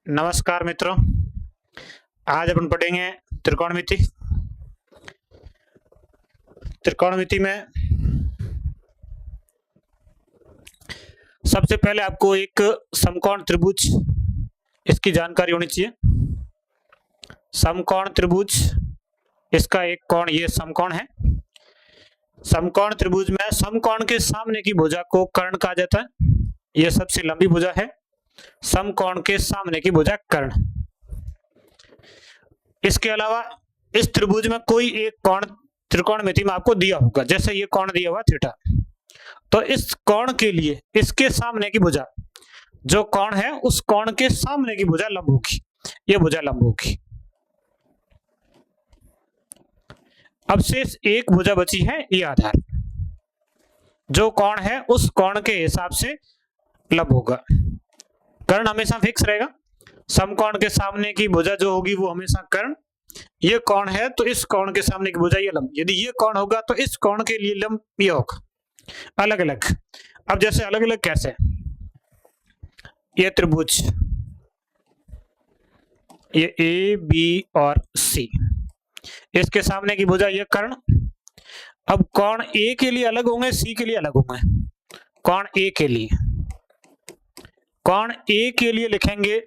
नमस्कार मित्रों, आज अपन पढ़ेंगे त्रिकोणमिति। त्रिकोणमिति में सबसे पहले आपको एक समकोण त्रिभुज इसकी जानकारी होनी चाहिए। समकोण त्रिभुज, इसका एक कोण ये समकोण है। समकोण त्रिभुज में समकोण के सामने की भुजा को कर्ण कहा जाता है। यह सबसे लंबी भुजा है, समकोण के सामने की भुजा कर्ण। इसके अलावा इस त्रिभुज में कोई एक कोण त्रिकोणमिति में आपको दिया होगा, जैसे ये कोण दिया हुआ थीटा, तो इस कोण के लिए इसके सामने की भुजा, जो कोण है उस कोण के सामने की भुजा लंब होगी। ये भुजा लंब होगी। अब शेष एक भुजा बची है, ये आधार, जो कोण है उस कोण के हिसाब से लंब होगा। कर्ण हमेशा फिक्स रहेगा। समकोण के सामने की भुजा जो होगी वो हमेशा कर्ण। ये कोण है तो इस कोण के सामने की भुजा ये लंब। यदि ये कोण होगा तो इस कोण के लिए लंब ये होगा। अलग अलग। अब जैसे अलग अलग कैसे, ये त्रिभुज, ये ए बी और सी, इसके सामने की भुजा ये कर्ण। अब कोण ए के लिए अलग होंगे, सी के लिए अलग होंगे। कोण ए के लिए, कोण ए के लिए लिखेंगे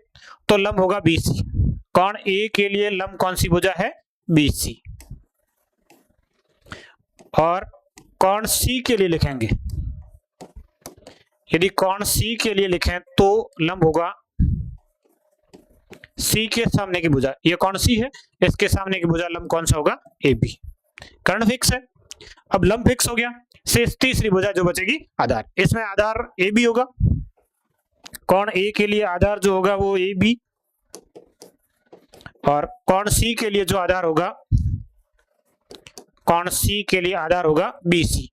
तो लंब होगा बीसी। कोण ए के लिए लंब कौन सी भुजा है? बीसी। और कोण सी के लिए लिखेंगे, यदि कोण सी के लिए लिखें तो लंब होगा सी के सामने की भुजा। ये कोण सी है, इसके सामने की भुजा लंब कौन सा होगा? A B. कर्ण फिक्स है। अब लंब फिक्स हो गया, शेष तीसरी भुजा जो बचेगी आधार। इसमें आधार ए बी होगा। कोण ए के लिए आधार जो होगा वो ए बी, और कोण सी के लिए जो आधार होगा, कोण सी के लिए आधार होगा बी सी।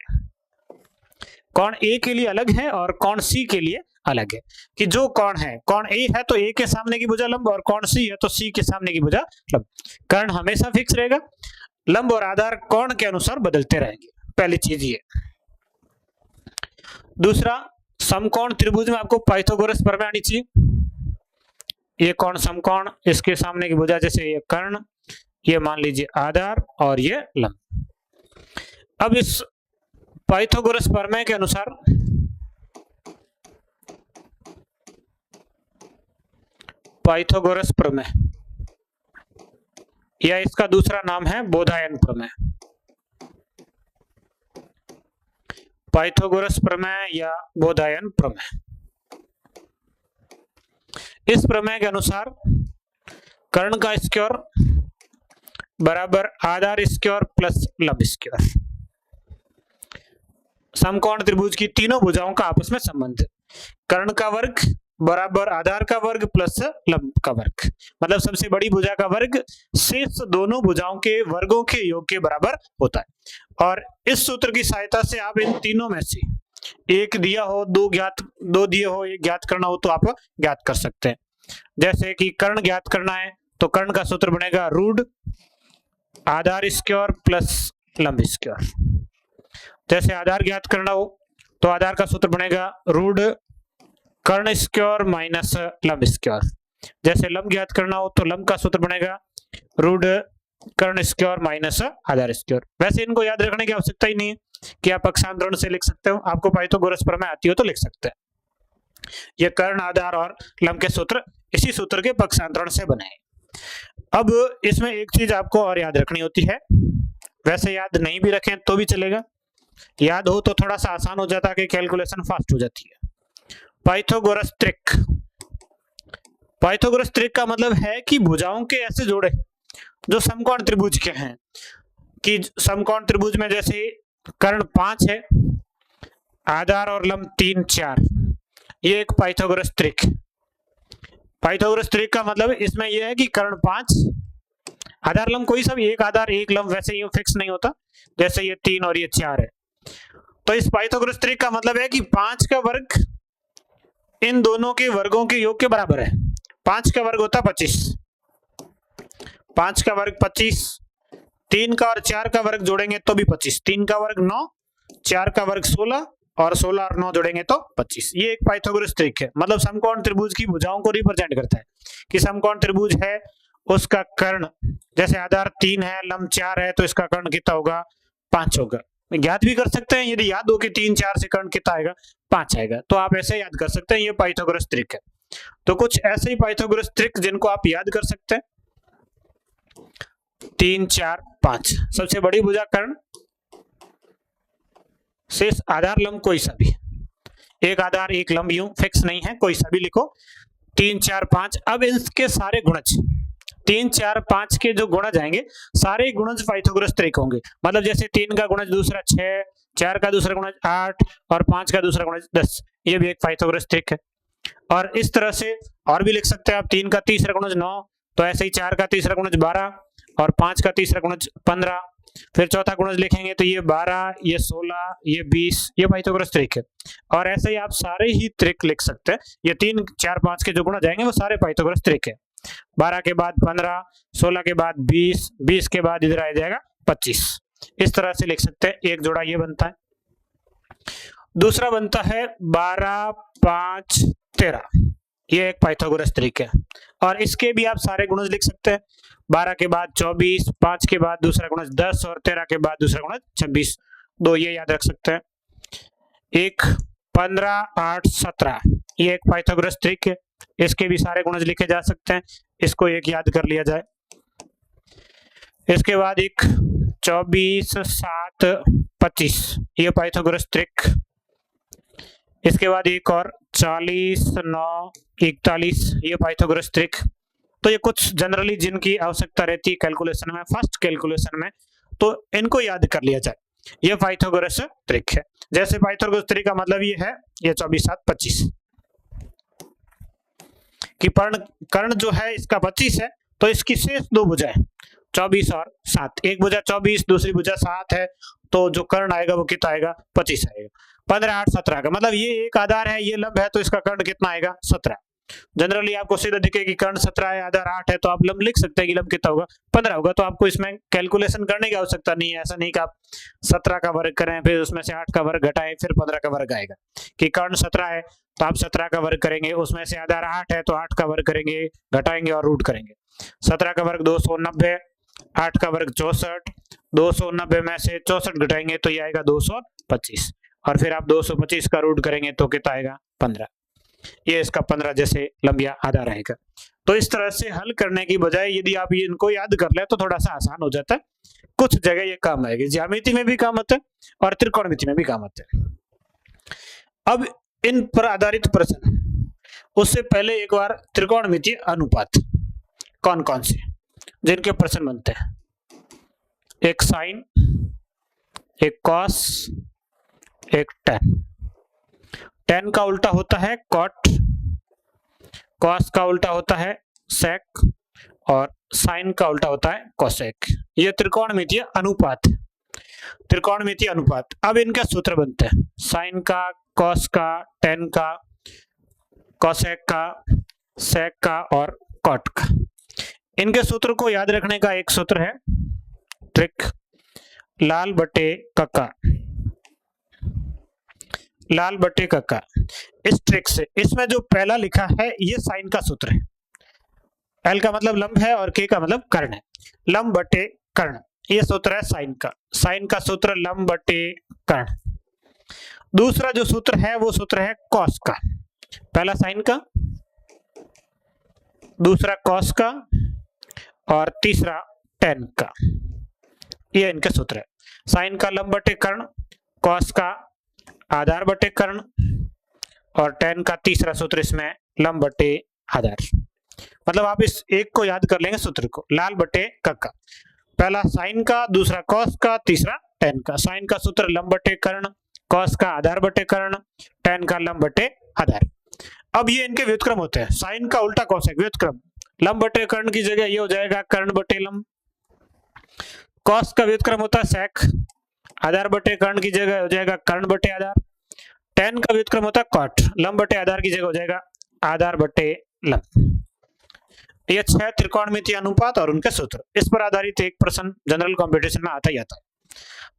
कोण ए के लिए अलग है और कोण सी के लिए अलग है, कि जो कोण है, कोण ए है तो ए के सामने की भुजा लंब, और कोण सी है तो सी के सामने की भुजा लंब। कर्ण हमेशा फिक्स रहेगा। लंब और आधार कोण के अनुसार बदलते रहेंगे। पहली चीज ये। दूसरा, समकोण त्रिभुज में आपको पाइथागोरस प्रमेय आनी चाहिए। ये कोण समकोण, इसके सामने की भुजा जैसे ये कर्ण, ये मान लीजिए आधार और ये लंब। अब इस पाइथागोरस प्रमेय के अनुसार पाइथागोरस प्रमेय, या इसका दूसरा नाम है बोधायन प्रमेय। पाइथागोरस प्रमेय या बोधायन प्रमेय। इस प्रमेय के अनुसार कर्ण का स्क्वायर बराबर आधार स्क्वायर प्लस लंब स्क्वायर। समकोण त्रिभुज की तीनों भुजाओं का आपस में संबंध। कर्ण का वर्ग बराबर आधार का वर्ग प्लस लंब का वर्ग, मतलब सबसे बड़ी भुजा का वर्ग शेष दोनों भुजाओं के वर्गों के योग के बराबर होता है। और इस सूत्र की सहायता से आप इन तीनों में से एक दिया हो, दो दिए हो, एक ज्ञात करना हो तो आप ज्ञात कर सकते हैं। जैसे कि कर्ण ज्ञात करना है तो कर्ण का सूत्र बनेगा रूट आधार स्क्वायर प्लस लंब स्क्वायर। जैसे आधार ज्ञात करना हो तो आधार का सूत्र बनेगा रूट कर्ण स्क्वायर माइनस लंब स्क्वायर। जैसे लंब ज्ञात करना हो तो लंब का सूत्र बनेगा रूट कर्ण स्क्वायर माइनस आधार स्क्वायर। वैसे इनको याद रखने की आवश्यकता ही नहीं है कि आप पक्षांतरण से लिख सकते हो। आपको पाइथागोरस प्रमेय आती हो तो लिख सकते हैं। ये कर्ण, आधार और लंब के सूत्र इसी सूत्र के पक्षांतरण से बने हैं। अब इसमें एक चीज आपको और याद रखनी होती है, वैसे याद नहीं भी रखें तो भी चलेगा, याद हो तो थोड़ा सा आसान हो जाता है कि कैलकुलेशन फास्ट हो जाती है। पाइथागोरस त्रिक। पाइथागोरस त्रिक का मतलब है कि भुजाओं के ऐसे जोड़े जो समकोण त्रिभुज के हैं, कि समकोण त्रिभुज में जैसे कर्ण 5 है, आधार और लंब 3, 4, ये एक पाइथागोरस त्रिक। पाइथागोरस त्रिक का मतलब इसमें यह है कि कर्ण 5, आधार लंब कोई सा भी, एक आधार एक लंब, वैसे ये फिक्स नहीं होता, जैसे ये 3 और ये 4 है। तो इस पाइथागोरस त्रिक का मतलब है कि 5 का वर्ग इन दोनों के वर्गों के योग के बराबर है। 5 का वर्ग होता 25, 5 का वर्ग 25, 3 का और 4 का वर्ग जोड़ेंगे तो भी 25, 3 का वर्ग 9, 4 का वर्ग 16 और 16 और 9 जोड़ेंगे तो 25। ये एक पाइथागोरस त्रिक है, मतलब समकोण त्रिभुज की भुजाओं को रिप्रेजेंट करता है कि समकोण त्रिभुज है उसका कर्ण, जैसे आधार 3 है, लंब 4 है, तो इसका कर्ण कितना होगा? 5 होगा। ज्ञात भी कर सकते हैं, यदि याद हो कि 3 4 से कर्ण कितना आएगा? 5 आएगा, तो आप ऐसे याद कर सकते हैं। ये पाइथागोरस ट्रिक है। तो कुछ ऐसे ही पाइथागोरस ट्रिक जिनको आप याद कर सकते हैं। 3 4 5 सबसे बड़ी भुजा कर्ण, शेष आधार लंब कोई सा भी, एक आधार एक लंब, यूं फिक्स नहीं है, कोई सा भी लिखो। 3 4 5। अब इसके सारे गुणज 3 4 5 के जो गुणज आएंगे सारे गुणज पाइथागोरस ट्रिक होंगे। मतलब जैसे 3 का गुणज दूसरा 6, 4 का दूसरा गुणज 8 और 5 का दूसरा गुणज 10, ये भी एक पाइथागोरस ट्रिक है। और इस तरह से और भी लिख सकते हैं आप। 3 का तीसरा गुणज 9, तो ऐसे ही 4 का तीसरा गुणज 12 और 5 का तीसरा गुणज 15, फिर चौथा गुणज लिखेंगे तो ये 12, ये 16, ये 20, ये पाइथागोरस ट्रिक है। और ऐसे ही आप सारे ही ट्रिक लिख सकते हैं। ये 3 4 5 के जो गुणज आएंगे वो सारे पाइथागोरस ट्रिक है। 12 के बाद 15, 16 के बाद 20, 20 के बाद इधर आ जाएगा 25। इस तरह से लिख सकते हैं। एक जोड़ा ये बनता है। दूसरा बनता है 12 5 13, ये एक पाइथागोरस ट्रिक है। और इसके भी आप सारे गुणज लिख सकते हैं। 12 के बाद 24, 5 के बाद दूसरा गुणज 10 और 13 के बाद दूसरा गुणज 26, दो ये याद रख सकते हैं। एक 15 8 17, ये एक पाइथागोरस ट्रिक है। इसके भी सारे गुणज लिखे जा सकते हैं। इसको एक याद कर लिया जाए। इसके बाद एक 24 7 25, ये पाइथागोरस ट्रिक। इसके बाद एक और 40 9 41, ये पाइथागोरस ट्रिक। तो ये कुछ जनरली जिनकी आवश्यकता रहती है कैलकुलेशन में, फर्स्ट कैलकुलेशन में, तो इनको याद कर लिया जाए। ये पाइथागोरस ट्रिक है। जैसे पाइथागोरस ट्रिक का मतलब ये है, ये 24 7 25 कि कर्ण जो है इसका 25 है, तो इसकी शेष दो भुजाएं 24 और 7, एक भुजा 24 दूसरी भुजा 7 है, तो जो कर्ण आएगा वो कितना आएगा? 25 आएगा। 15 8 17 का मतलब ये एक आधार है, ये लंब है, तो इसका कर्ण कितना आएगा? 17। जनरली आपको सीधा दिखे कि कर्ण 17 है, आधार 8 है, तो आप लंब लिख सकते हैं कि लंब कितना होगा? 15 होगा। तो आपको इसमें कैलकुलेशन करने की आवश्यकता नहीं है। ऐसा नहीं कि आप 17 का वर्ग करें फिर उसमें से 8 का वर्ग घटाएं फिर 15 का वर्ग आएगा। कि कर्ण 17 है तो आप 17 का वर्ग करेंगे, उसमें से आधार 8 है तो 8 का वर्ग करेंगे, घटाएंगे और रूट करेंगे। 17 का वर्ग 290, 8 का वर्ग 64, 290 में से 64 घटाएंगे तो ये आएगा 225, और फिर आप 225 का रूट करेंगे तो कितना आएगा? 15। ये इसका 15 जैसे लंबिया आधार रहेगा। तो इस तरह से हल करने की बजाय यदि आप ये इनको याद कर ले तो थोड़ा सा आसान हो जाता है। कुछ जगह ये काम आएगी, ज्यामिति में भी काम आता है और त्रिकोणमिति में भी काम आता है। अब इन पर आधारित प्रश्न, उससे पहले एक बार त्रिकोणमितीय अनुपात कौन कौन से जिनके प्रश्न बनते हैं? एक साइन, एक कॉस, एक टेन। टेन का उल्टा होता है कॉट, कॉस का उल्टा होता है सेक और साइन का उल्टा होता है कोसेक। ये त्रिकोणमितीय अनुपात है। त्रिकोणमितीय अनुपात। अब इनका सूत्र बनते हैं साइन का, कॉस का, टेन का, कोसेक का, सेक का और कॉट का। इनके सूत्र को याद रखने का एक सूत्र है ट्रिक, लाल बटे कक्का। लाल बटे कक्का। इस ट्रिक से इसमें जो पहला लिखा है ये साइन का सूत्र है। एल का मतलब लंब है और के का मतलब कर्ण है। लंब बटे कर्ण, ये सूत्र है साइन का। साइन का सूत्र लंब बटे कर्ण। दूसरा जो सूत्र है वो सूत्र है कॉस का। पहला साइन का, दूसरा कॉस का और तीसरा टेन का। ये इनके सूत्र है। साइन का लंब बटे कर्ण, कॉस का आधार बटे कर्ण और टेन का तीसरा सूत्र इसमें लंब बटे आधार। मतलब आप इस एक को याद कर लेंगे सूत्र को, लाल बटे कक्का। पहला साइन का, दूसरा कॉस का, तीसरा टेन का। साइन का सूत्र लंब बटे कर्ण, कॉस का आधार बटे कर्ण, टेन का लंब बटे आधार। अब ये इनके व्युत्क्रम होते हैं। साइन का उल्टा कोसेक व्युत्क्रम, लंब बटे कर्ण की जगह ये हो जाएगा कर्ण बटे लंब। कॉस का व्युत्क्रम होता है सेक, आधार बटे कर्ण की जगह हो जाएगा कर्ण बटे आधार। टेन का व्युत्क्रम होता है कॉट, लंब बटे आधार की जगह हो जाएगा आधार बटे लंब। ये 6 त्रिकोणमितीय अनुपात और उनके सूत्र। इस पर आधारित एक प्रश्न जनरल कॉम्पिटिशन में आता ही आता है।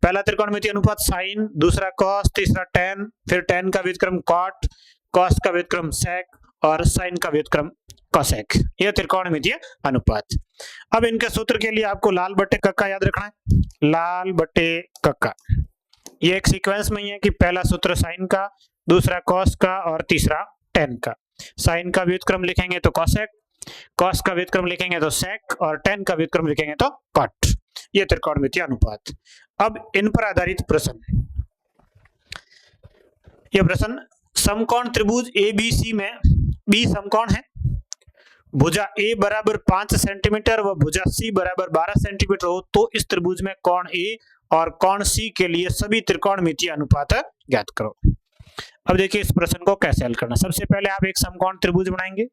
पहला त्रिकोणमितीय अनुपात साइन, दूसरा कॉस, तीसरा टेन, फिर टेन का व्युत्क्रम कॉट, कॉस का व्युत्क्रम सेक और साइन का व्युत्क्रम कोसेक। यह त्रिकोणमितीय अनुपात। अब इनके सूत्र के लिए आपको लाल बटे कक्का याद रखना है, लाल बटे कक्का। ये एक सीक्वेंस में ही है कि पहला सूत्र साइन का, दूसरा कॉस का और तीसरा टेन का। साइन का व्युत्क्रम लिखेंगे तो कोसेक, कॉस का व्युत्क्रम लिखेंगे तो सेक और टेन का व्युत्क्रम लिखेंगे तो कॉट। ये त्रिकोणमितीय अनुपात। अब इन पर आधारित प्रश्न। यह प्रश्न, समकोण त्रिभुज एबीसी में बी समकोण है, भुजा ए बराबर 5 सेंटीमीटर व भुजा सी बराबर 12 सेंटीमीटर हो तो इस त्रिभुज में कोण ए और कोण सी के लिए सभी त्रिकोणमितीय अनुपात ज्ञात करो। अब देखिए इस प्रश्न को कैसे हल करना। सबसे पहले आप एक समकोण त्रिभुज बनाएंगे,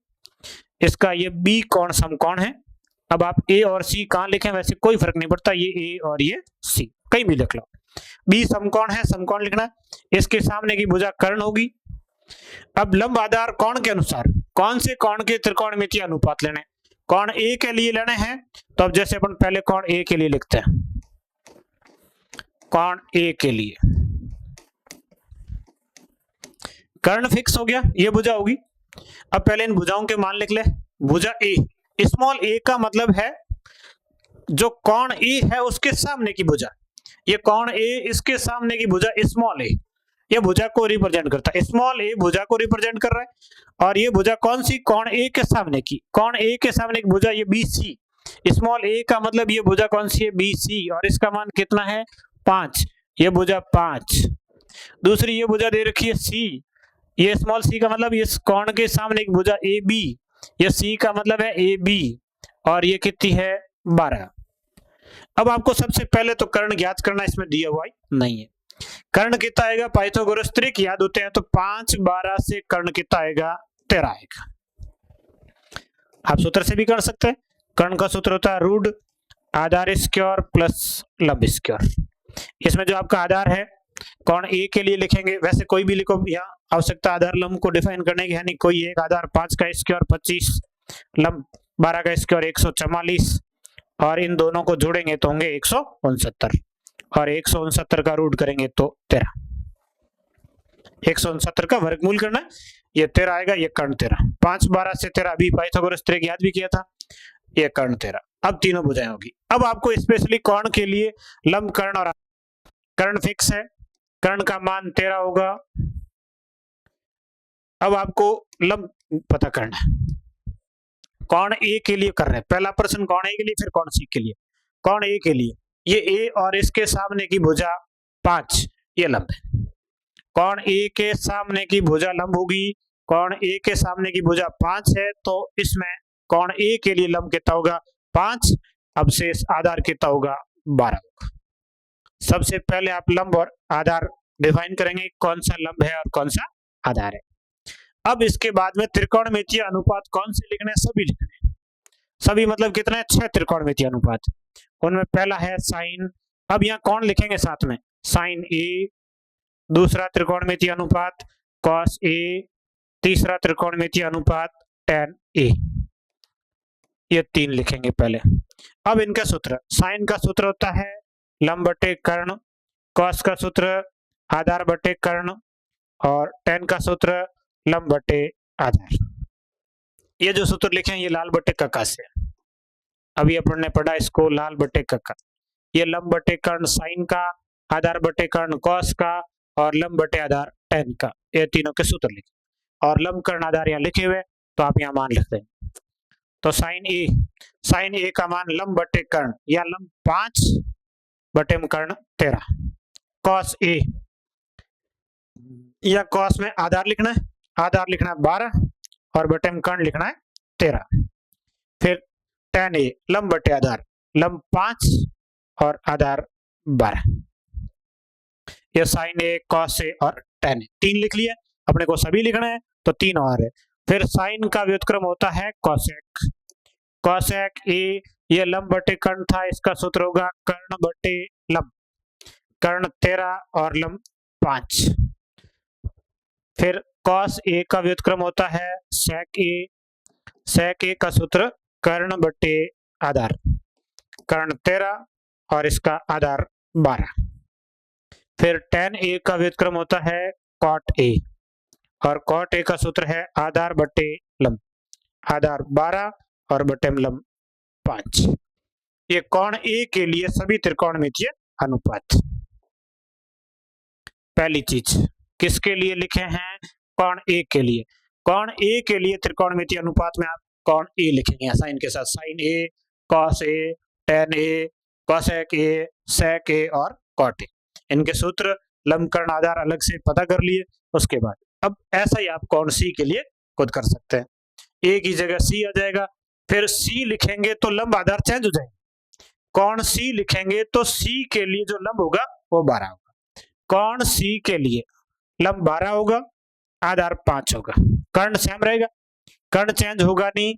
इसका ये बी कोण समकोण है। अब आप ए और सी कहां लिखें वैसे कोई फर्क नहीं पड़ता, ये ए और ये सी कहीं भी लिख लो। बी समकोण है, समकोण लिखना। इसके सामने की भुजा कर्ण होगी। अब लंब आधार कोण के अनुसार कौन से कोण के त्रिकोणमितीय अनुपात लेने, कोण ए के लिए लेने हैं। तो अब जैसे अपन पहले कोण ए के लिए लिखते हैं, कोण ए के लिए कर्ण फिक्स हो गया, ये भुजा होगी। अब पहले इन भुजाओं के मान लिख ले। भुजा ए, स्मॉल ए का मतलब है जो कोण ए है उसके सामने की भुजा। ये कोण ए, इसके सामने की भुजा स्मॉल ए, ये भुजा को रिप्रेजेंट करता है। स्मॉल ए भुजा को रिप्रेजेंट कर रहा है। और ये भुजा कौन सी, कोण ए के सामने की, कोण ए के सामने की भुजा ये बी सी। स्मॉल ए का मतलब ये भुजा कौन सी है, बी सी, और इसका मान कितना है 5। ये भुजा 5। दूसरी ये भुजा दे रखी है सी, ये स्मॉल सी का मतलब ये कोण के सामने की भुजा ए बी, ये सी का मतलब है ए बी, और ये कितनी है 12। अब आपको सबसे पहले तो कर्ण ज्ञात करना, इसमें दिया हुआ नहीं है। कर्ण कितना आएगा, पाइथागोरस त्रिक याद होते हैं तो 5 12 से कर्ण कितना आएगा 13 आएगा। आप सूत्र से भी कर सकते हैं। कर्ण का सूत्र होता है रूट आधार स्क्वायर प्लस लंब स्क्वायर। इसमें जो आपका आधार है कोण ए के लिए लिखेंगे, वैसे कोई भी लिखो, यहाँ आवश्यकता आधार लंब को डिफाइन करने की है नहीं। कोई एक आधार 5 का स्क्वायर 25, लंब 12 का स्क्वायर 144, और इन दोनों को जोड़ेंगे तो होंगे 169, और 169 का रूट करेंगे तो 13। 169 का वर्गमूल करना, ये 13 आएगा, ये कर्ण 13। 5 12 से 13 अभी पाइथागोरस त्रिक याद भी किया था, ये कर्ण 13। अब तीनों भुजाएं होगी। अब आपको स्पेशली कोण के लिए लंब कर्ण और कर्ण फिक्स है, कर्ण का मान 13 होगा। अब आपको लंब पता करना है। कोण ए के लिए कर रहे हैं, पहला प्रश्न कोण ए के लिए, फिर कोण सी के लिए। कोण ए के लिए ये ए और इसके सामने की भुजा 5, ये लंब है। कोण ए के सामने की भुजा लंब होगी, कोण ए के सामने की भुजा 5 है, तो इसमें कोण ए के लिए लंब कितना होगा 5। अब शेष आधार कितना होगा 12 होगा। सबसे पहले आप लंब और आधार डिफाइन करेंगे, कौन सा लंब है और कौन सा आधार है। अब इसके बाद में त्रिकोणमितीय अनुपात कौन से लिखने हैं, सभी लिखने हैं। सभी मतलब कितने, 6 त्रिकोणमितीय अनुपात। उनमें पहला है साइन। अब यहाँ कौन लिखेंगे साथ में, साइन ए। दूसरा त्रिकोणमितीय अनुपात कॉस ए। तीसरा त्रिकोणमितीय अनुपात tan ए। ये 3 लिखेंगे पहले। अब इनका सूत्र, साइन का सूत्र होता है लंब बटे कर्ण, कॉस का सूत्र आधार बटे कर्ण, और tan का सूत्र लंब बटे आधार। ये जो सूत्र लिखे हैं ये लाल बटे कक्का से, अभी अपन ने पढ़ा इसको, लाल बटे कक्का। ये लंब बटे कर्ण साइन का, आधार बटे कर्ण कॉस का, और लंब बटे आधार tan का। ये तीनों के सूत्र लिखे, और लंब कर्ण आधार यहाँ लिखे हुए, तो आप यहाँ मान लिख देंगे। तो साइन ए का मान लंब बटे कर्ण, या लंब 5 बटे कर्ण 13। कॉस ए, या कॉस में आधार लिखना है, आधार लिखना है 12, और बटे में कर्ण लिखना है 13। फिर tan ए, लंब बटे आधार, लंब 5 और आधार 12। ये साइन ए, कॉस ए और tan ए 3 लिख लिया। अपने को सभी लिखना है तो 3 और है। फिर साइन का व्युत्क्रम होता है कोसेक। कोसेक ए, ये लंब बटे कर्ण था, इसका सूत्र होगा कर्ण बटे लंब, कर्ण 13 और लंब 5। फिर कॉस ए का व्युत्क्रम होता है सेक ए। सेक ए का सूत्र कर्ण बटे आधार, कर्ण 13 और इसका आधार 12। फिर tan ए का व्युत्क्रम होता है कॉट ए, और कॉट ए का सूत्र है आधार बटे लंब, आधार 12 और बटे में लंब 5। ये कोण ए के लिए सभी त्रिकोणमितीय अनुपात। पहली चीज किसके लिए लिखे हैं? कोण ए के लिए। कोण ए के लिए त्रिकोणमितीय अनुपात में आप कोण ए लिखेंगे साइन के साथ, sine A, cos A, tan A, cosec A, sec A और कॉट ए। इनके सूत्र लंब कर्ण आधार अलग से पता कर लिए। उसके बाद अब ऐसा ही आप कोण सी के लिए खुद कर सकते हैं। ए की जगह सी आ जाएगा, फिर सी लिखेंगे तो लंब आधार चेंज हो जाएगा। कोण सी लिखेंगे तो सी के लिए जो लंब होगा वो 12 होगा। कोण सी के लिए लंब 12 होगा, आधार 5 होगा। कर्ण सेम रहेगा, कर्ण चेंज होगा नहीं,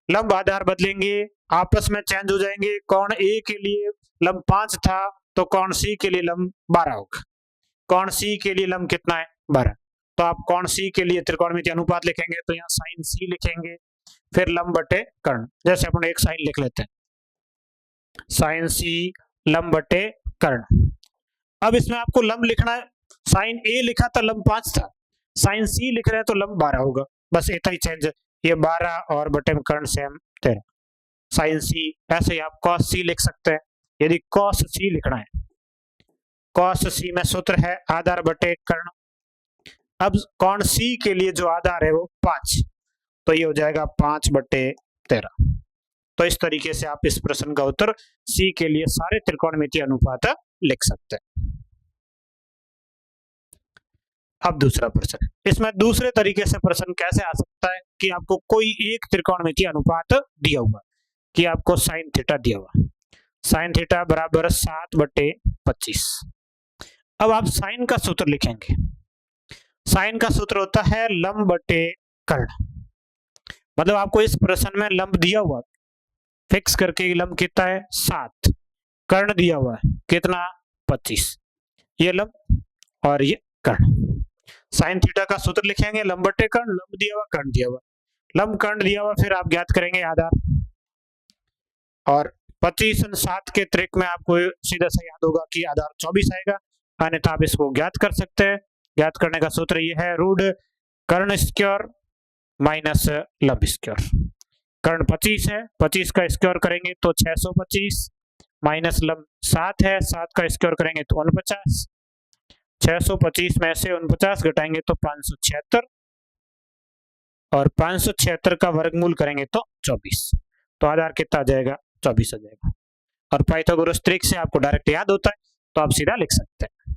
लंब आधार बदलेंगे, आपस में चेंज हो जाएंगे। कोण ए के लिए लंब 5 था तो कोण सी के लिए लंब 12 होगा। कोण सी के लिए लंब कितना है? 12। तो आप कोण सी के लिए त्रिकोणमितीय अनुपात लिखेंगे तो यहाँ साइन सी लिखेंगे, फिर लंब बटे कर्ण। जैसे अपन एक साइन लिख लेते हैं, साइन सी लंब बटे कर्ण। अब इसमें आपको लंब लिखना है, साइन ए लिखा था लंब 5 था, साइन सी लिख रहे हैं तो लंब 12 होगा। बस इतना ही चेंज है, ये 12 और बटे में कर्ण सेम 13। साइन सी, ऐसे ही आप कॉस सी लिख सकते हैं यदि कॉस सी लिखना है। कॉस सी में सूत्र है आधार बटे कर्ण। अब कोण सी के लिए जो आधार है वो 5, तो ये हो जाएगा 5 बटे 13। तो इस तरीके से आप इस प्रश्न का उत्तर सी के लिए सारे त्रिकोणमितीय अनुपात लिख सकते हैं। अब दूसरा प्रश्न, इसमें दूसरे तरीके से प्रश्न कैसे आ सकता है कि आपको कोई एक त्रिकोणमितीय अनुपात दिया हुआ कि आपको साइन थीटा दिया हुआ, साइन थीटा बराबर 7 बटे 25। अब आप साइन का सूत्र लिखेंगे, साइन का सूत्र होता है लंब बटे कर्ण। मतलब आपको इस प्रश्न में लंब दिया हुआ फिक्स करके, लंब कितना है 7, कर्ण दिया हुआ है कितना 25, ये लंब और ये कर्ण। साइन थीटा का सूत्र लिखेंगे लंब बटे कर्ण, लंब दिया हुआ कर्ण दिया हुआ, लंब कर्ण दिया हुआ, फिर आप ज्ञात करेंगे आधार। और 25 और 7 के त्रिक में आपको सीधा सा याद होगा कि आधार 24 आएगा, अन्यथा आप इसको ज्ञात कर सकते हैं। ज्ञात करने का सूत्र ये है रूट कर्ण स्क्वायर माइनस लंब स्क्वायर। कर्ण 25 है, 25 का स्क्वायर करेंगे तो 625 माइनस लंब 7 है, 7 का स्क्वायर करेंगे तो 49, 625 में से 49 घटाएंगे तो 576 और 576 का वर्गमूल करेंगे तो 24। तो आधार कितना आ जाएगा? 24 आ जाएगा। और पाइथागोरस ट्रिक से आपको डायरेक्ट याद होता है तो आप सीधा लिख सकते हैं।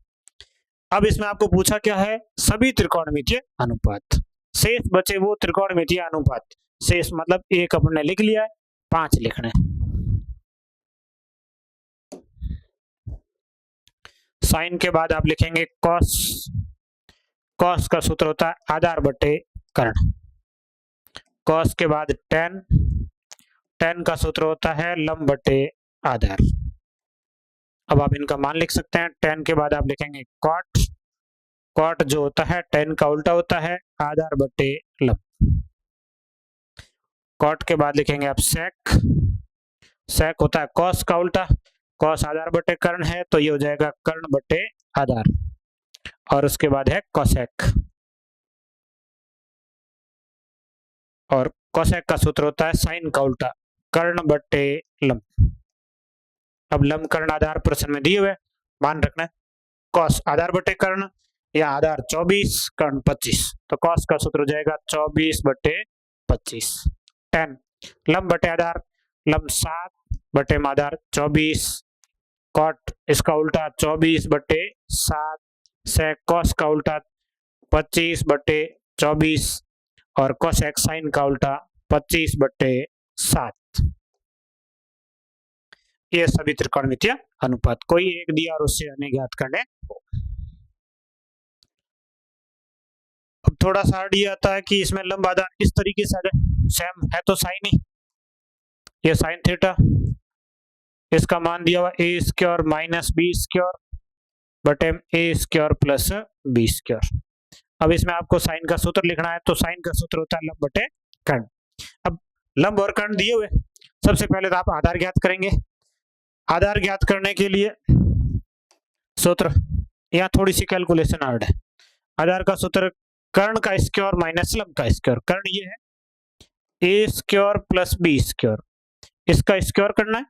अब इसमें आपको पूछा क्या है? सभी त्रिकोणमितीय अनुपात। शेष बचे वो त्रिकोणमितीय अनुपात, शेष मतलब एक अपन ने लिख लिया है, 5 लिखने। साइन के बाद आप लिखेंगे कॉस, कॉस का सूत्र होता है आधार बटे कर्ण। कॉस के बाद टेन, टेन का सूत्र होता है लंब बटे आधार। अब आप इनका मान लिख सकते हैं। टेन के बाद आप लिखेंगे कॉट, कॉट जो होता है टेन का उल्टा होता है आधार बटे लंब। कॉट के बाद लिखेंगे आप सेक, सेक होता है कॉस का उल्टा, कॉस आधार बटे कर्ण है तो ये हो जाएगा कर्ण बटे आधार। और उसके बाद है कोसेक, और कोसेक का सूत्र होता है साइन का उल्टा कर्ण बटे लंब। अब लंब कर्ण आधार प्रश्न में दिए हुए, मान रखना है कॉस आधार बटे कर्ण या आधार 24 कर्ण 25, तो कॉस का सूत्र हो जाएगा 24 बटे 25। 10 लंब बटे आधार, लंब 7 बटे आधार 24, कॉट इसका उल्टा 24 बटे 7, से कॉस का उल्टा 25 बटे 24 और कोसेक साइन का उल्टा 25 बटे 7। ये सभी त्रिकोणमितीय अनुपात, कोई एक दिया और उससे अन्य ज्ञात करने। अब थोड़ा सा हार्ड ये आता है कि इसमें लंब आधार इस तरीके से आ जाए, सेम है तो साइन ही, ये साइन थीटा, इसका मान दिया हुआ ए स्क्वायर माइनस बी स्क्वायर बटे ए स्क्वायर प्लस बी स्क्वायर। अब इसमें आपको साइन का सूत्र लिखना है, तो साइन का सूत्र होता है लंब बटे कर्ण। अब लंब और कर्ण दिए हुए, सबसे पहले तो आप आधार ज्ञात करेंगे। आधार ज्ञात करने के लिए सूत्र, यहाँ थोड़ी सी कैलकुलेशन हार्ड है। आधार का सूत्र कर्ण का स्क्वायर माइनस लंब का स्क्वायर, कर्ण ये है A square plus B square, इसका स्क्वायर करना है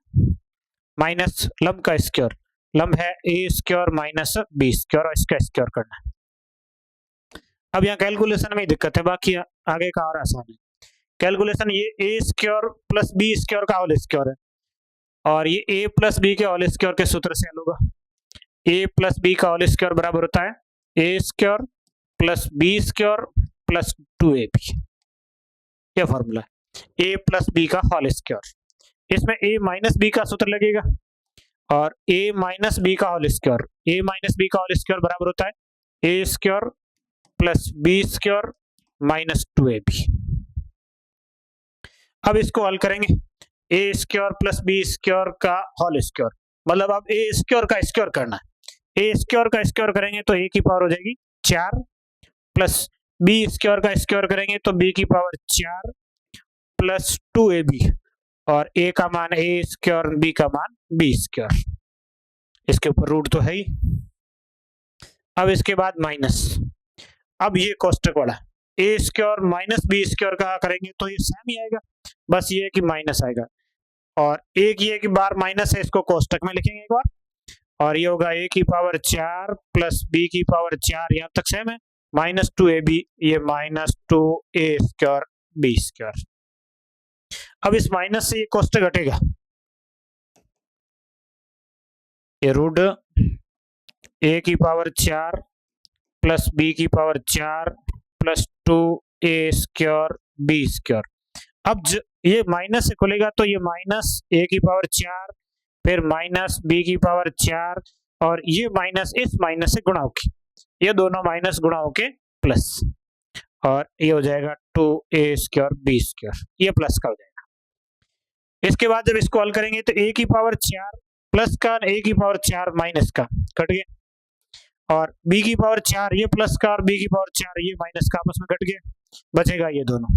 माइनस लंब का स्क्वायर, लंब है A square minus b square और इसका स्क्वायर करना है। अब यहाँ कैलकुलेशन में दिक्कत है, बाकी आगे का और आसान है। कैलकुलेशन ये A square plus B square का होल स्क्वायर है और ये ए प्लस बी के होल स्क्वायर के सूत्र से हल होगा। ए प्लस बी का होल स्क्वायर बराबर होता है A square plus B square plus 2ab, यह फॉर्मूला है ए प्लस बी का होल स्क्वायर। इसमें ए माइनस बी का सूत्र लगेगा और ए माइनस बी का whole square, A minus B का होल स्क्वायर बराबर होता है A square plus B square minus 2ab। अब इसको हल करेंगे, A square plus B square का होल स्क्वायर, मतलब अब ए स्क्वायर का स्क्वायर करना है। ए स्क्वायर का स्क्वायर करेंगे तो ए की पावर हो जाएगी 4 प्लस बी स्क्वायर का स्क्वायर करेंगे तो बी की पावर 4 प्लस 2ab और ए का मान ए स्क्वायर, बी का मान बी स्क्वायर, इसके ऊपर रूट तो है ही। अब इसके बाद माइनस, अब ये कोष्टक वाला ए स्क्वायर माइनस बी स्क्वायर का करेंगे तो ये सेम ही आएगा, बस ये कि माइनस आएगा और एक ये की बार माइनस है, इसको कोष्टक में लिखेंगे एक बार और ये होगा ए की पावर 4 प्लस बी की पावर 4, यहाँ तक सेम है, माइनस 2ab, ये minus 2a square B square. अब इस माइनस से ये कोष्टक घटेगा, ये रूट ए की पावर 4 प्लस बी की power 4 plus 2a square B square. अब ये माइनस से खुलेगा तो ये माइनस ए की पावर 4 फिर माइनस बी की पावर 4 और ये माइनस इस माइनस से गुणा होके, ये दोनों माइनस गुणा होके प्लस और ये हो जाएगा 2a स्क्वायर बी स्क्वायर, ये प्लस का हो जाएगा। इसके बाद जब इसको हल करेंगे तो a की पावर 4 प्लस का a की पावर 4 माइनस का कट गया और b की पावर 4 ये प्लस का और b की पावर 4 ये माइनस का आपस में कट गया, बचेगा ये दोनों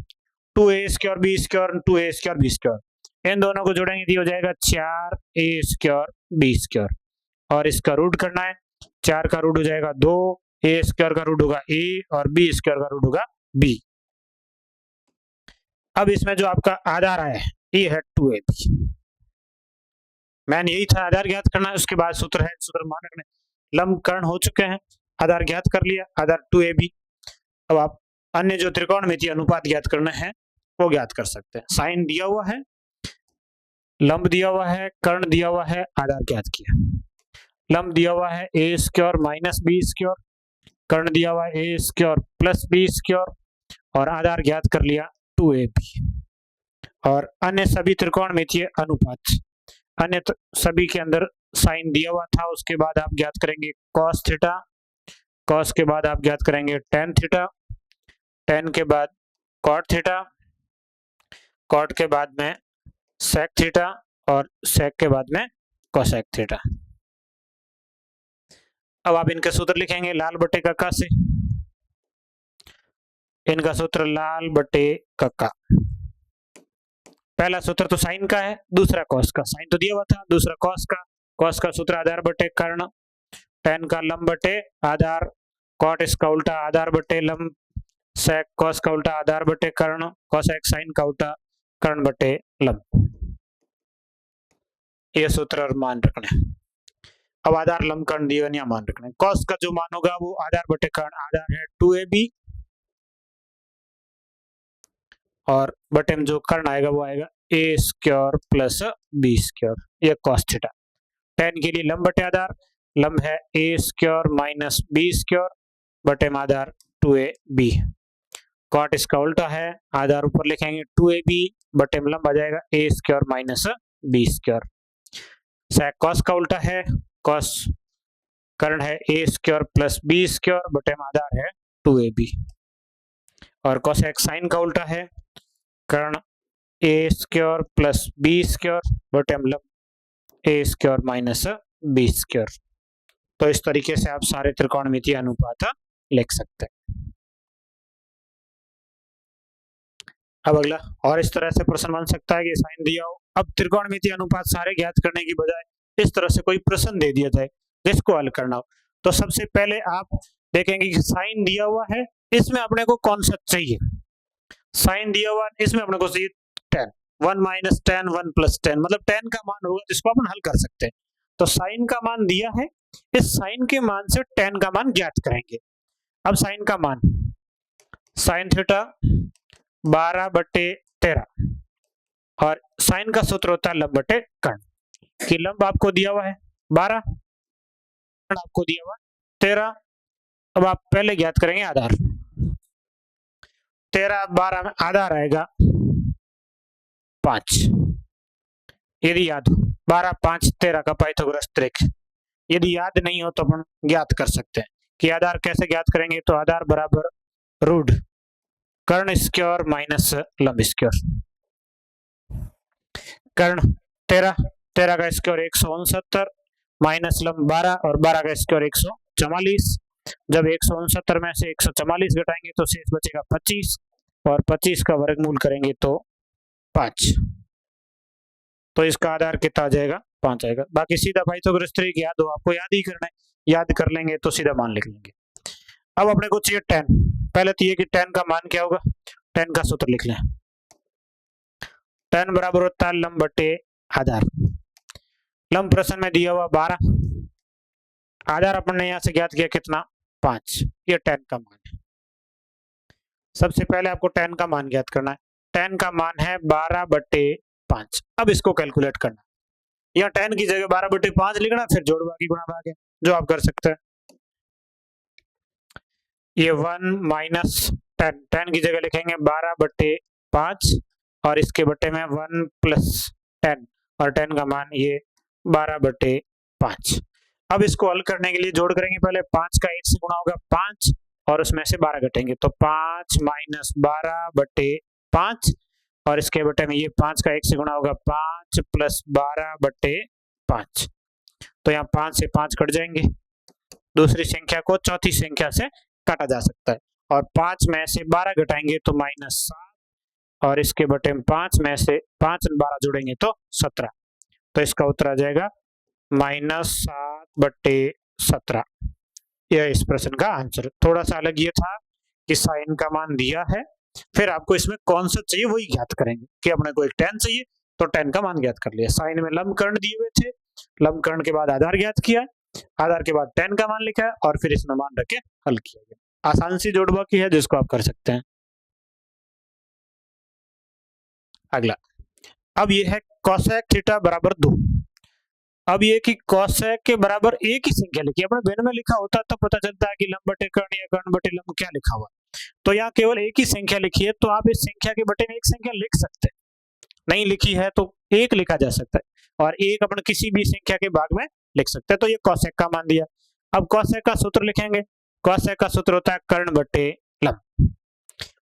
2a square B square 2a square B square, इन दोनों को जोड़ेंगे तो हो जाएगा 4a स्क्वायर बी स्क्वायर और इसका रूट करना है, 4 का रूट हो जाएगा 2, a स्क्वायर का रूट होगा a और b स्क्वायर का रूट होगा b। अब इसमें जो आपका आधार आया है ये है 2ab, मैंने यही था आधार ज्ञात करना है, उसके बाद सूत्र है, सूत्र मान रखना, लंब कर्ण हो चुके हैं, आधार ज्ञात कर लिया, आधार 2ab। अब आप अन्य जो त्रिकोणमितीय अनुपात ज्ञात करना है वो ज्ञात कर सकते हैं। साइन दिया हुआ है, लंब दिया हुआ है, कर्ण दिया हुआ है, आधार ज्ञात किया। लंब दिया हुआ है A square minus b square, कर्ण दिया हुआ है A square plus B square और आधार ज्ञात कर लिया 2ab। और अन्य सभी त्रिकोणमितीय अनुपात, अन्य सभी के अंदर साइन दिया हुआ था, उसके बाद आप ज्ञात करेंगे कॉस थीटा, कॉस के बाद आप ज्ञात करेंगे टेन थीटा, टेन के बाद कॉट थीटा, कॉट के बाद में सेक थीटा और सेक के बाद में कोसेक थीटा। अब आप इनके सूत्र लिखेंगे लाल बटे कक्का से, इनका सूत्र लाल बटे कक्का। पहला सूत्र तो साइन का है, दूसरा कॉस का, साइन तो दिया हुआ था, दूसरा कॉस का, कॉस का सूत्र आधार बटे कर्ण, टेन का लंब बटे आधार, कॉट इसका उल्टा आधार बटे लंब, सेक कॉस का उल्टा आधार बटे कर्ण, कोसेक साइन का उल्टा कर्ण बटे लंब, ये सूत्र और मान रखने। अब आधार लंब कर्ण दिए या मान रखने, कॉस का जो मान होगा वो आधार बटे कर्ण, आधार है 2ab और बटे में जो कर्ण आएगा वो आएगा a square plus b square, ये कॉस थीटा। टेन के लिए लंब बटे आधार, लंब है a square minus b square बटे में आधार 2ab, कॉट इसका उल्टा है, आधार ऊपर लिखेंगे 2ab बटे में लंब आ जाएगा a square minus b square, sec cos का उल्टा है, कॉस कर्ण है a square plus b square बटे में आधार है 2ab और कोसेक साइन का उल्टा है, कर्ण a square plus b square बटे में लंब a square minus b square. तो इस तरीके से आप सारे त्रिकोणमितीय अनुपात लिख सकते हैं। अब अगला और इस तरह से प्रश्न बन सकता है कि साइन दिया हो, अब त्रिकोणमितीय अनुपात सारे ज्ञात करने की बजाय इस तरह से कोई प्रश्न दे दिया जाए जिसको हल करना हो, तो सबसे पहले आप देखेंगे कि साइन दिया हुआ है, इसमें अपने को कौन सा चाहिए, साइन दिया हुआ, इसमें अपने को चाहिए 10, 1 माइनस 10 1 प्लस 10, मतलब 10 का मान होगा जिसको अपन हल कर सकते हैं। तो साइन का मान दिया है, इस साइन के मान से 10 का मान ज्ञात करेंगे। अब साइन का मान, साइन थीटा 12/13, और साइन का सूत्र होता है लंब बटे कर्ण, कि लंब आपको दिया हुआ है 12, कर्ण आपको दिया हुआ 13। अब आप पहले ज्ञात करेंगे आधार, 13 12 में आधार आएगा 5, यदि याद हो 12 5 13 का पाइथागोरस त्रिक, यदि याद नहीं हो तो अपन ज्ञात कर सकते हैं कि आधार कैसे ज्ञात करेंगे। तो आधार बराबर रूट कर्ण स्क्वायर माइनस लंब स्क्वायर, कर्ण 13 13 का स्क्वायर 169 माइनस लंब 12 और 12 का स्क्वायर 144। जब 169 में से 144 घटाएंगे तो शेष बचेगा 25, और 25 का वर्गमूल करेंगे तो 5, तो इसका आधार कितना आ जाएगा 5 आएगा। बाकी सीधा पाइथागोरस त्रिक याद हो, आपको याद ही करना है, याद कर लेंगे तो सीधा मान लिख लेंगे। अब अपने को चाहिए 10, पहले तो ये कि 10 का मान क्या होगा, 10 का सूत्र लिख लें, 10 बराबर होता है लंब बटे आधार। लंब प्रश्न में दिया हुआ 12, आधार अपन ने यहां से ज्ञात किया कितना 5, ये 10 का मान है। सबसे पहले आपको 10 का मान ज्ञात करना है, 10 का मान है 12/5। अब इसको कैलकुलेट करना, या 10 की जगह 12/5 लिखना, फिर जोड़ बाकी गुणा भाग है जो आप कर सकते हैं। ये 1 माइनस 10, 10 की जगह लिखेंगे 12/5, और इसके बटे में 1 प्लस 10, और 10 का मान ये 12/5। अब इसको हल करने के लिए जोड़ करेंगे, पहले 5 का 1 से गुणा होगा 5, और उसमें से 12 घटेंगे तो 5 माइनस 12/5, और इसके बटे में ये 5 का 1 से गुणा होगा 5 प्लस 12/5, तो यहाँ 5 से 5 कट जाएंगे, दूसरी संख्या को चौथी संख्या से काटा जा सकता है, और 5 में से 12 घटाएंगे तो -7, और इसके बटे में 5 में से 5 और 12 जोड़ेंगे तो 17, तो इसका उत्तर आ जाएगा -7/17। यह इस प्रश्न का आंसर। थोड़ा सा अलग ये था कि साइन का मान दिया है, फिर आपको इसमें कौन सा चाहिए वही ज्ञात करेंगे, कि अपने को एक 10 चाहिए तो 10 का मान ज्ञात कर लिया। साइन में लंब कर्ण दिए हुए थे, लंब कर्ण के बाद आधार ज्ञात किया, आधार के बाद 10 का मान लिखा है, और फिर इसमें मान रख के हल किया गया। आसान सी जोड़ बाकी है जिसको आप कर सकते हैं। अगला, अब ये है कोसेक थीटा बराबर 2। अब ये कि कोसेक के बराबर एक ही संख्या लिखी, अपने वेन में लिखा होता तो पता चलता है कि लंब बटे कर्ण या कर्ण बटे लंब क्या लिखा हुआ, तो यहाँ केवल एक ही संख्या लिखी है, तो आप इस संख्या के बटे में एक संख्या लिख सकते हैं, नहीं लिखी है तो एक लिखा जा सकता है, और एक अपन किसी भी संख्या के भाग में लिख सकते हैं। तो ये कोसेक का मान दिया। अब कोसेक का सूत्र लिखेंगे, कोसेक का सूत्र होता है कर्ण बटे लंब,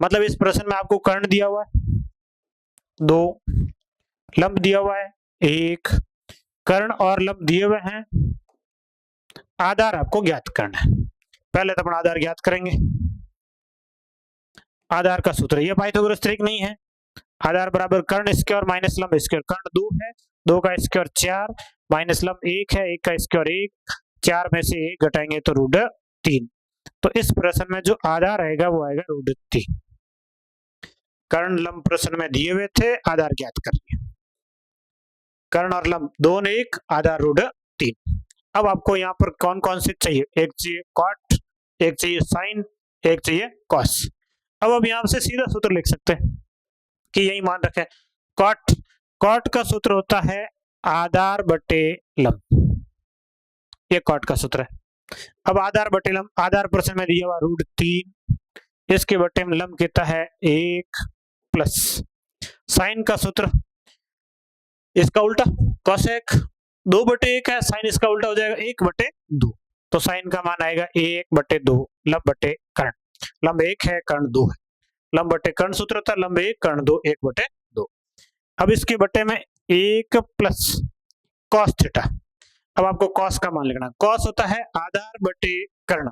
मतलब इस प्रश्न में आपको कर्ण दिया हुआ है 2, लंब दिया हुआ है 1, कर्ण और लंब दिए हुए हैं, आधार आपको ज्ञात करना है। पहले तो अपन आधार ज्ञात करेंगे, आधार का सूत्र ये पाइथागोरस त्रिक नहीं है, आधार बराबर कर्ण स्क्वायर माइनस लंब स्क्वायर, कर्ण 2 है, 2 का स्क्वायर 4 माइनस लंब 1 है, 1 का स्क्वायर 1, 4 में से 1 घटाएंगे तो √3, तो इस प्रश्न में जो आधार आएगा वो आएगा √3। कर्ण लंब प्रश्न में दिए हुए थे, आधार ज्ञात करनी है, कर्ण और लंब दोनों एक, आधार √3। अब आपको यहाँ पर कौन कौन से चाहिए, एक चाहिए कॉट, एक चाहिए साइन, एक चाहिए कॉस। अब यहाँ से सीधा सूत्र लिख सकते हैं कि यही मान रखें, कॉट, कॉट का सूत्र होता है आधार बटे लंब, ये कॉट का सूत्र है। अब आधार बटे लंब, आधार प्रश्न में दिया हुआ √3, इसके बटे में लंब कितना है 1, प्लस साइन का सूत्र इसका उल्टा कोसेक 2/1 है, साइन इसका उल्टा हो जाएगा 1/2, तो साइन का मान आएगा 1/2 लंब बटे कर्ण, लंब 1 है कर्ण 2 है, लंब बटे कर्ण सूत्र होता है लंब 1 कर्ण 2 1/2। अब इसके बटे में 1 प्लस कॉस थीटा, अब आपको कॉस का मान लिखना, कॉस होता है आधार बटे कर्ण,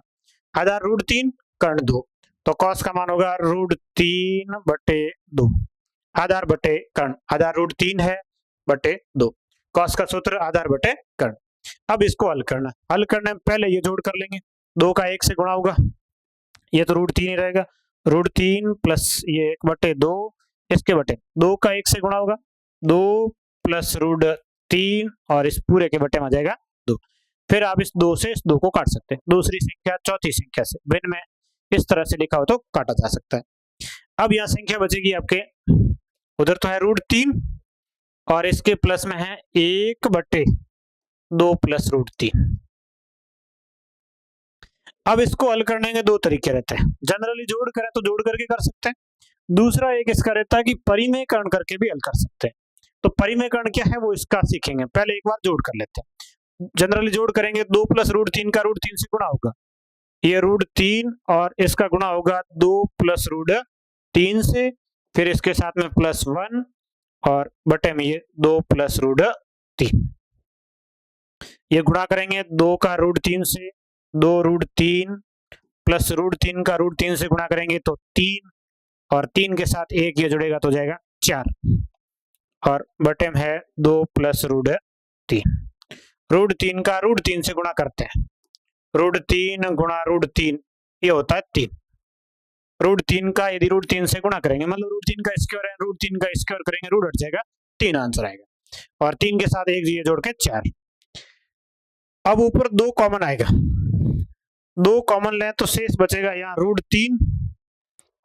आधार √3 कर्ण 2, तो कॉस का मान होगा √3/2, आधार बटे कर्ण, आधार √3 है बटे 2, कॉस का सूत्र आधार बटे कर्ण। अब इसको हल करना, हल करने में पहले ये जोड़ कर लेंगे, 2 का 1 से गुणा होगा, ये तो √3 ही रहेगा, √3 प्लस ये 1/2, इसके बटे 2 का 1 से गुणा होगा, 2 प्लस √3 और इस पूरे के बटे में आ जाएगा 2। फिर आप इस 2 से इस 2 को काट सकते हैं, दूसरी संख्या चौथी संख्या से भिन्न में इस तरह से लिखा हो तो काटा जा सकता है। अब यहाँ संख्या बचेगी आपके, उधर तो है √3 और इसके प्लस में है 1/2 प्लस √3। अब इसको हल करने के दो तरीके रहते हैं, जनरली जोड़ करें तो जोड़ करके कर सकते हैं, दूसरा एक इसका रहता है कि परिमेयकरण करके भी हल कर सकते हैं। तो परिमेयकरण क्या है वो इसका सीखेंगे, पहले एक बार जोड़ कर लेते हैं। जनरली जोड़ करेंगे 2 प्लस √3 का √3 से गुणा होगा, ये √3 और इसका गुणा होगा 2 प्लस √3 से, फिर इसके साथ में +1 और बटे में ये 2 प्लस √3। ये गुणा करेंगे 2 का √3 से, 2 √3 प्लस √3 का √3 से गुणा करेंगे तो 3 और 3 के साथ 1 ये जुड़ेगा तो जाएगा 4 और बटे में है 2 प्लस √3। √3 का √3 से गुणा करते हैं, √3 गुणा √3 ये होता है 3। √3 का यदि √3 से गुणा करेंगे मतलब √3 का स्क्वायर है, √3 का स्क्वायर करेंगे रूट हट जाएगा, 3 आंसर आएगा और 3 के साथ 1 ये जोड़ के 4। अब ऊपर 2 कॉमन आएगा, 2 कॉमन लें तो शेष बचेगा यहाँ √3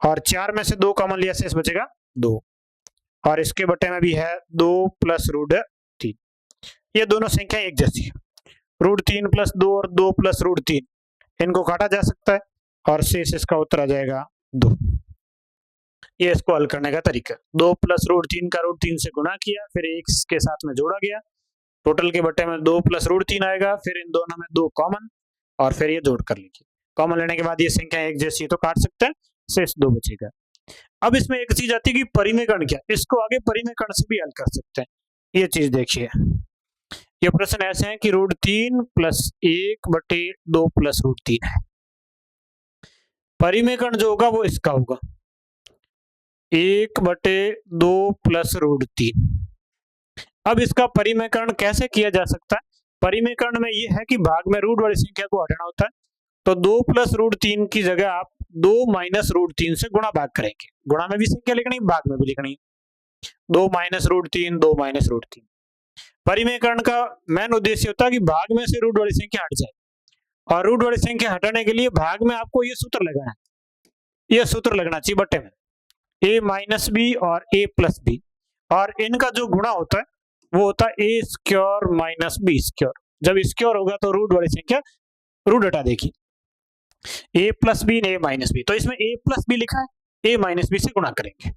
और 4 में से 2 कॉमन लिया शेष बचेगा 2 और इसके बटे में भी है 2 प्लस √3। ये दोनों संख्या एक जैसी है, √3 प्लस 2 और 2 प्लस √3 इनको काटा जा सकता है और शेष इसका उत्तर आ जाएगा 2। ये इसको हल करने का तरीका, 2 प्लस √3 का √3 से गुणा किया, फिर 1 के साथ में जोड़ा गया, टोटल के बटे में 2 प्लस √3 आएगा, फिर इन दोनों में 2 कॉमन और फिर ये जोड़ कर लीजिए। कॉमन लेने के बाद ये संख्या एक जैसी तो काट सकते हैं, शेष 2 बचेगा। अब इसमें एक चीज आती है कि परिमेयकरण क्या, इसको आगे परिमेयकरण से भी हल कर सकते हैं। ये चीज देखिए, ये प्रश्न ऐसे है कि √3 प्लस 1/2 प्लस √3 है, परिमेयकरण जो होगा वो इसका होगा 1/2 प्लस √3। अब इसका परिमेयकरण कैसे किया जा सकता है, परिमेयकरण में ये है कि भाग में रूट वाली संख्या को हटाना होता है, तो 2 प्लस √3 की जगह आप 2 माइनस √3 से गुणा भाग करेंगे, गुणा में भी संख्या लिखनी भाग में भी लिखनी, 2 माइनस √3 2 माइनस √3। परिमेयकरण का मेन उद्देश्य होता है कि भाग में से रूट वाली संख्या हट जाए, और रूट वाली संख्या हटाने के लिए भाग में आपको ये सूत्र लगाना है, ये सूत्र लगना चाहिए बटे में a माइनस बी और a प्लस बी, और इनका जो गुणा होता है वो होता है a square minus b square. जब स्क्वायर होगा तो रूट वाली संख्या रूट हटा देगी, a plus b a minus b, तो इसमें a प्लस बी लिखा है, a माइनस बी से गुणा करेंगे,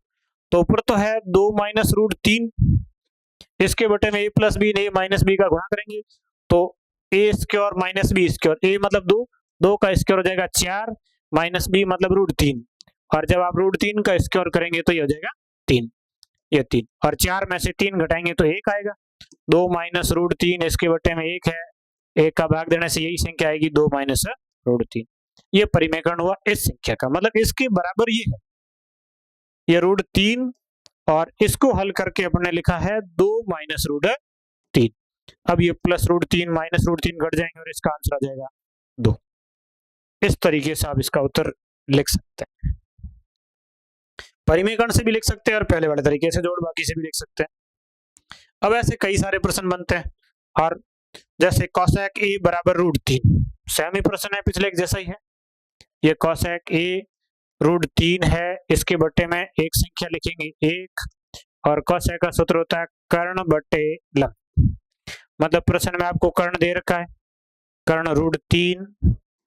तो ऊपर तो है 2 माइनस √3, इसके बटे में a plus b a minus B का गुणा करेंगे तो a square minus b square, a मतलब 2, 2 का स्क्वायर हो जाएगा 4 माइनस बी मतलब √3, और जब आप √3 का स्क्वायर करेंगे तो ये हो जाएगा 3, ये 3 और 4 में से 3 घटाएंगे तो 1 आएगा, 2 माइनस √3 इसके बटे में 1 है, 1 का भाग देने से यही संख्या आएगी 2 माइनस √3। ये परिमेयकरण हुआ इस संख्या का, मतलब इसके बराबर ये है, ये √3 और इसको हल करके अपने लिखा है 2 माइनस √3। अब ये प्लस √3 माइनस √3 घट जाएंगे और इसका आंसर आ जाएगा 2। इस तरीके से आप इसका उत्तर लिख सकते हैं, परिमेयकरण से भी लिख सकते हैं और पहले वाले तरीके से जोड़ बाकी से भी लिख सकते हैं। अब ऐसे कई सारे प्रश्न बनते हैं, और जैसे cosec a बराबर √3, सेम ही प्रश्न है, पिछले एक जैसा ही है, ये cosec a √3 है, इसके बटे में एक संख्या लिखेंगे 1, और cosec का सूत्र होता है कर्ण बटे लंब, मतलब प्रश्न में आपको कर्ण दे रखा है, कर्ण √3,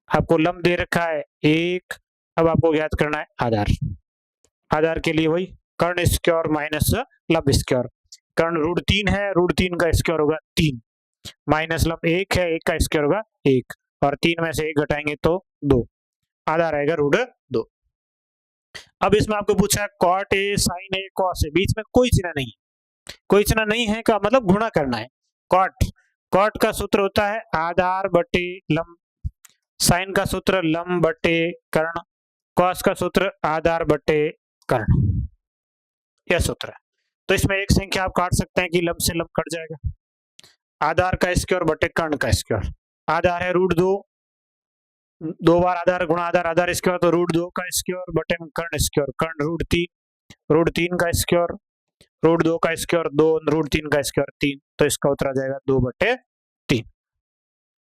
आपको लंब दे रखा है 1, अब आपको ज्ञात करना है आधार, आधार के लिए वही कर्ण स्क्वायर माइनस लंब स्क्वायर, कर्ण √3 है, √3 का स्क्वायर होगा 3, माइनस लंब 1 है, 1 का स्क्वायर होगा 1, और 3 में से 1 घटाएंगे तो 2, आधा रहेगा √2। अब इसमें आपको पूछा है cot a sin a cos a, बीच में कोई चिन्ह नहीं है, कोई चिन्ह नहीं है का मतलब गुणा करना है, cot का सूत्र होता है आधार बटे लंब, साइन का सूत्र लंब बटे कर्ण, cos का सूत्र आधार बटे कर्ण, यह सूत्र है। तो इसमें एक संख्या आप काट सकते हैं कि लंब से लंब कट जाएगा, आधार का स्क्वायर बटे कर्ण का स्क्वायर, आधार है √2 दो बार आधार गुणा आधार, आधार स्क्वायर तो रूट 2 का स्क्वायर बटे में कर्ण स्क्वायर, कर्ण रूट 3 का स्क्वायर, रूट 2 का स्क्वायर 2, रूट 3 का स्क्वायर 3, तो इसका उत्तर आ जाएगा 2/3।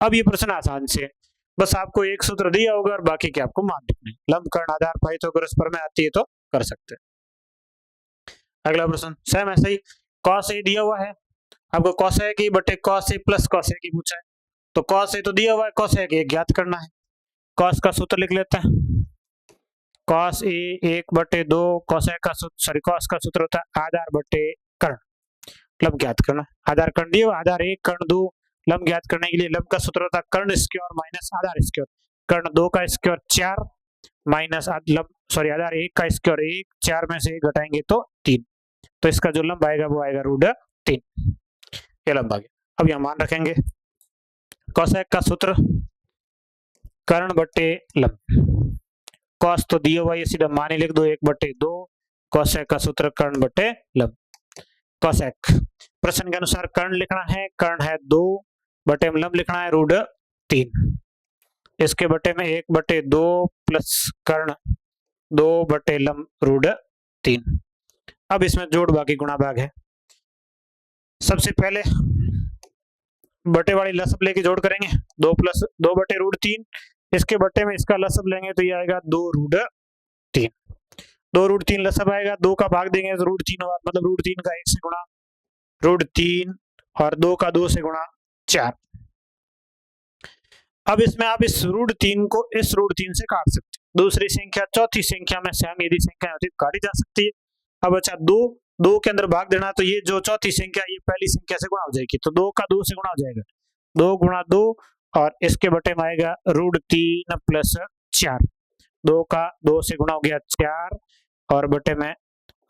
अब ये प्रश्न आसान से, बस आपको एक सूत्र दिया होगा और बाकी के आपको मान लिखने, लंब कर्ण आधार पाइथागोरस प्रमेय आती है तो कर सकते हैं। अगला प्रश्न सेम ऐसा ही, cos a दिया हुआ है, आपको cos a की बटे cos a plus cos a की पूछा है, तो cos a तो दिया हुआ है, cos a की ज्ञात करना है। cos का सूत्र लिख लेते हैं, cos a 1/2 cos a का सूत्र, सॉरी cos का सूत्र होता है आधार बटे कर्ण, लंब ज्ञात करना। आधार कर्ण दिया हुआ, आधार 1 कर्ण 2, लंब ज्ञात करने के लिए लंब का सूत्र होता है कर्ण स्क्वायर माइनस आधार स्क्वायर, कर्ण 2 का स्क्वायर 4 माइनस लंब, सॉरी आधार 1 का स्क्वायर 1, 4 में से 1 घटाएंगे तो 3, तो इसका जो लंब आएगा वो आएगा √3, ये लंब आ गया। अब यहाँ मान रखेंगे, कोसेक का सूत्र कर्ण बटे लंब, कॉस तो दिया हुआ, ये सीधा मान ही लिख दो 1/2, कोसेक का सूत्र कर्ण बटे लंब, कोसेक। प्रश्न के अनुसार कर्ण लिखना है, कर्ण है 2 बटे में लंब लिखना है √3, इसके बटे में 1/2 प्लस कर्ण 2 बटे लंब √3। अब इसमें जोड़ बाकी गुणा भाग है, सबसे पहले बटे वाली लसब लेके जोड़ करेंगे, 2 प्लस 2/√3, इसके बटे में इसका लसब लेंगे तो ये आएगा 2√3, 2√3 लसब आएगा, 2 का भाग देंगे तो √3 होगा, मतलब √3 का 1 से गुणा √3 और 2 का 2 से गुणा 4। अब इसमें आप इस √3 को इस √3 से काट सकते हैं, दूसरी संख्या चौथी संख्या में से हम यदि संख्या होती तो काटी जा सकती है। अब अच्छा 2 के अंदर भाग देना, तो ये जो चौथी संख्या ये पहली संख्या से गुणा हो जाएगी, तो 2 का 2 से गुणा हो जाएगा, 2 गुणा 2 और इसके बटे में आएगा √3 प्लस 4, 2 का 2 से गुणा हो गया 4 और बटे में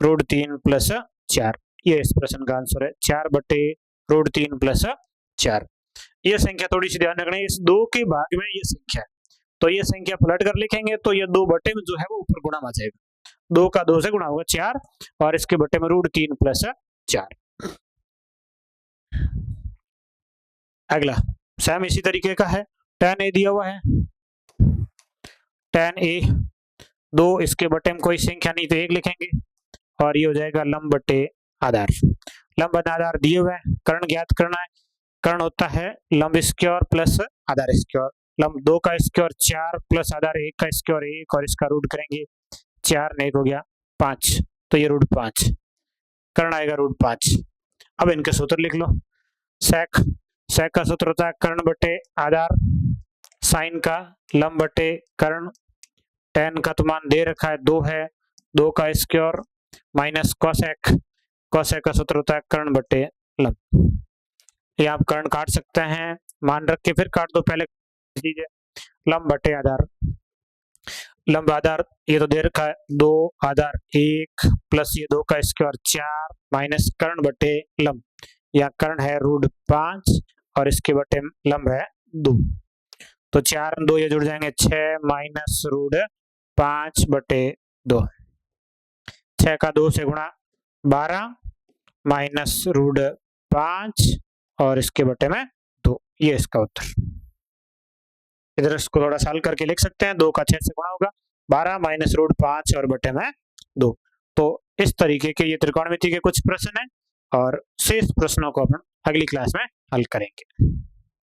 √3 प्लस 4, ये इस प्रश्न का आंसर है 4/√3 प्लस 4। ये संख्या थोड़ी सी ध्यान रखना है, इस 2 के भाग में ये संख्या है, तो ये संख्या पलट कर लिखेंगे तो ये 2 बटे में जो है वो ऊपर गुणा आ जाएगा, 2 का 2 से गुणा होगा 4 और इसके बटे में √3 प्लस 4। अगला सेम इसी तरीके का है, tan a दिया हुआ है, tan a 2, इसके बटे में कोई संख्या नहीं तो 1 लिखेंगे और ये हो जाएगा लंब बटे आधार, लंब बटे आधार दिए हुए हैं, कर्ण ज्ञात करना है, कर्ण होता है लंब स्क्वायर प्लस आधार स्क्वायर, लंब 2 का स्क्वायर 4 प्लस आधार 1 का स्क्वायर 1 और इसका रूट करेंगे 4 ने 1 हो गया 5, तो ये √5, कर्ण आएगा √5। अब इनके सूत्र लिख लो, सेक का सूत्र होता है कर्ण बटे आधार, साइन का लंब बटे कर्ण, tan का तो मान दे रखा है 2 है, 2 का स्क्वायर माइनस कोसेक का सूत्र होता है कर्ण बटे लंब, ये आप कर्ण काट सकते हैं, मान रख के फिर काट दो, पहले दीजिए लंब बटे आधार, लंब आधार ये तो दे रखा है 2 आधार 1 प्लस ये 2 का स्क्वायर 4 माइनस कर्ण बटे लंब, या कर्ण है √5 और इसके बटे लंब है 2, तो 4 2 ये जुड़ जाएंगे 6 माइनस √5/2, 6 का 2 से गुणा 12 माइनस √5 और इसके बटे में 2, ये इसका उत्तर। इधर इसको थोड़ा साल करके लिख सकते हैं, 2 का 6 से गुणा होगा 12 माइनस √5 और बटे में 2। तो इस तरीके के ये त्रिकोणमिति के कुछ प्रश्न हैं और शेष प्रश्नों को अपन अगली क्लास में हल करेंगे।